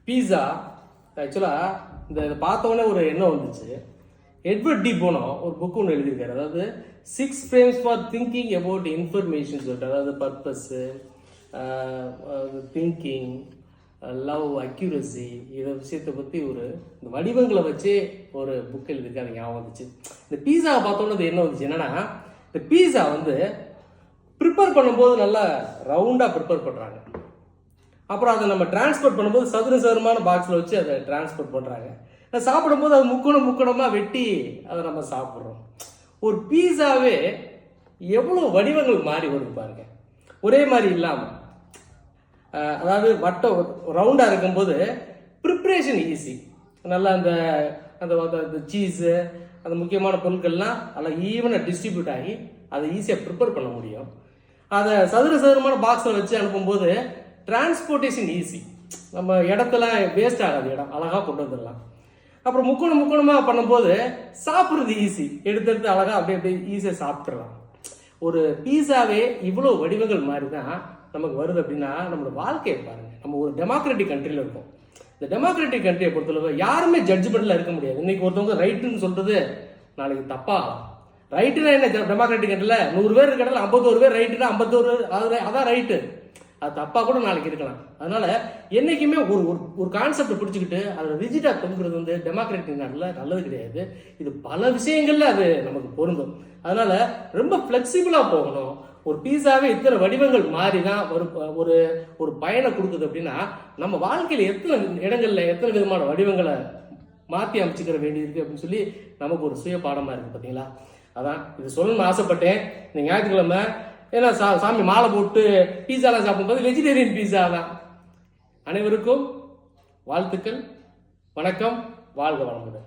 பீஸா ஆக்சுவலாக இதை பார்த்தோன்னே ஒரு எண்ணம் வந்துச்சு. எட்வர்ட் டி போனோ ஒரு புக் ஒன்று எழுதியிருக்காரு. அதாவது 6 frames for thinking about information சொல்லிட்டு, அதாவது பர்பஸ்ஸு, திங்கிங், லவ், அக்யூரசி, இதை விஷயத்தை பற்றி இந்த வடிவங்களை வச்சு ஒரு புக் எழுதியிருக்காரு. ஞாபகம் வந்துச்சு. இந்த பீஸாவை பார்த்தோன்னே என்ன வந்துச்சு என்னன்னா, இந்த பீஸா ப்ரிப்பேர் பண்ணும்போது நல்லா ரவுண்டாக ப்ரிப்பேர் பண்ணுறாங்க. அப்புறம் அதை நம்ம டிரான்ஸ்போர்ட் பண்ணும்போது சதுரமான பாக்ஸில் வச்சு அதை டிரான்ஸ்போர்ட் பண்ணுறாங்க. சாப்பிடும்போது அது முக்கணமாக வெட்டி அதை நம்ம சாப்பிட்றோம். ஒரு பீஸாவே எவ்வளோ வடிவங்கள் மாறி வருது பாருங்க, ஒரே மாதிரி இல்லாமல். அதாவது வட்டம் ரவுண்டாக இருக்கும்போது ப்ரிப்ரேஷன் ஈஸி. நல்லா அந்த அந்த சீஸு, அந்த முக்கியமான பொருட்கள்லாம் நல்லா ஈவனாக டிஸ்ட்ரிபியூட் ஆகி அதை ஈஸியாக ப்ரிப்பேர் பண்ண முடியும். அதை சதுரமான பாக்ஸில் வச்சு அனுப்பும்போது டிரான்ஸ்போர்ட்டேஷன் ஈஸி. நம்ம இடத்துல வேஸ்ட் ஆகாது, இடம் அழகாக கொண்டு வந்துடலாம். அப்புறம் முக்கணமாக பண்ணும்போது சாப்பிட்றது ஈஸி, எடுத்து அழகாக அப்படியே ஈஸியாக சாப்பிட்றலாம். ஒரு பீஸாவே இவ்வளோ வடிவங்கள் மாதிரி தான் நமக்கு வருது அப்படின்னா நம்மளோட வாழ்க்கையை பாருங்க. நம்ம ஒரு டெமோக்ராட்டிக் கண்ட்ரியில் இருக்கோம். இந்த டெமோக்ராட்டிக் கண்ட்ரியை பொறுத்தளவு யாருமே ஜட்ஜ்மெண்ட்டில் இருக்க முடியாது. இன்னைக்கு ஒருத்தவங்க ரைட்டுன்னு சொல்றது நாளைக்கு தப்பாகலாம். ரைட்டுனா என்ன, டெமோக்ராட்டிக் கண்ட்ரியில் 100 பேர் இருக்கிற 51 பேர் ரைட்டுனா 51 அதான் ரைட்டு. அது தப்பாக கூட நாளைக்கு இருக்கலாம். அதனால என்னைக்குமே ஒரு கான்செப்டை பிடிச்சிக்கிட்டு அதை ரிஜிட்டாக தொங்குறது டெமோக்ராட்டிக் நாட்டில் நல்லது கிடையாது. இது பல விஷயங்கள்ல அது நமக்கு பொருந்தும். அதனால ரொம்ப ஃப்ளெக்சிபிளாக போகணும். ஒரு பீஸாவே இத்தனை வடிவங்கள் மாறி தான் ஒரு பயனை கொடுக்குது அப்படின்னா நம்ம வாழ்க்கையில் எத்தனை இடங்கள்ல எத்தனை விதமான வடிவங்களை மாற்றி அமைச்சுக்கிற வேண்டியிருக்கு அப்படின்னு சொல்லி நமக்கு ஒரு சுய பாடமாக இருக்குது. பார்த்தீங்களா? அதான் இது சொல்லணும்னு ஆசைப்பட்டேன். இந்த ஞாயிற்றுக்கிழமை ஏன்னா சாமி மாலை போட்டு பீஸாலாம் சாப்பிடும்போது வெஜிடேரியன் பீஸா தான். அனைவருக்கும் வாழ்த்துக்கள், வணக்கம், வாழ்க வளமுடன்.